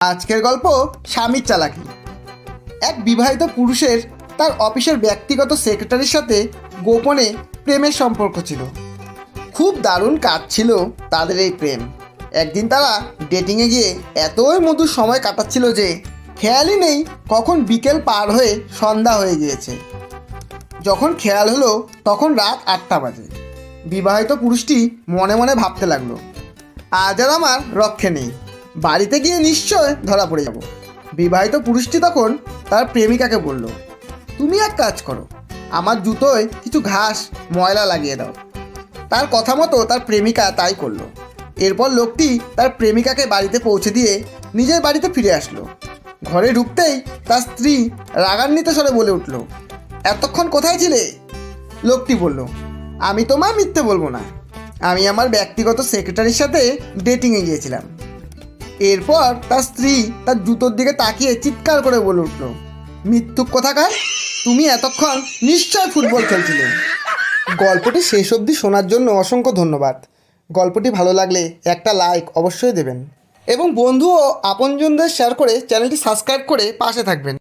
আজকের গল্প স্বামীর চালাকি। এক বিবাহিত পুরুষের তার অফিসের ব্যক্তিগত সেক্রেটারির সাথে গোপনে প্রেমের সম্পর্ক ছিল। খুব দারুণ কাজ ছিল তাদের এই প্রেম। একদিন তারা ডেটিংয়ে গিয়ে এতই মধুর সময় কাটাচ্ছিল যে খেয়ালই নেই কখন বিকেল পার হয়ে সন্ধ্যা হয়ে গিয়েছে। যখন খেয়াল হলো তখন রাত 8টা বাজে। বিবাহিত পুরুষটি মনে মনে ভাবতে লাগলো, আজ আর আমার রক্ষে নেই, বাড়িতে গিয়ে নিশ্চয় ধরা পড়ে যাব। বিবাহিত পুরুষটি তখন তার প্রেমিকাকে বলল, তুমি এক কাজ করো, আমার জুতোয় কিছু ঘাস ময়লা লাগিয়ে দাও। তার কথা মতো তার প্রেমিকা তাই করলো। এরপর লোকটি তার প্রেমিকাকে বাড়িতে পৌঁছে দিয়ে নিজের বাড়িতে ফিরে আসলো। ঘরে ঢুকতেই তার স্ত্রী রাগান্বিত স্বরে বলে উঠল, এতক্ষণ কোথায় ছিলে? লোকটি বলল, আমি তোমায় মিথ্যে বলবো না, আমি আমার ব্যক্তিগত সেক্রেটারির সাথে ডেটিংয়ে গিয়েছিলাম। এরপর তার স্ত্রী তার জুতোর দিকে তাকিয়ে চিৎকার করে বলে উঠল, মিথ্যুক কোথাকার, তুমি এতক্ষণ নিশ্চয় ফুটবল খেলছিলে। গল্পটি শেষ অবধি শোনার জন্য অসংখ্য ধন্যবাদ। গল্পটি ভালো লাগলে একটা লাইক অবশ্যই দেবেন এবং বন্ধু ও আপনজনদের শেয়ার করে চ্যানেলটি সাবস্ক্রাইব করে পাশে থাকবেন।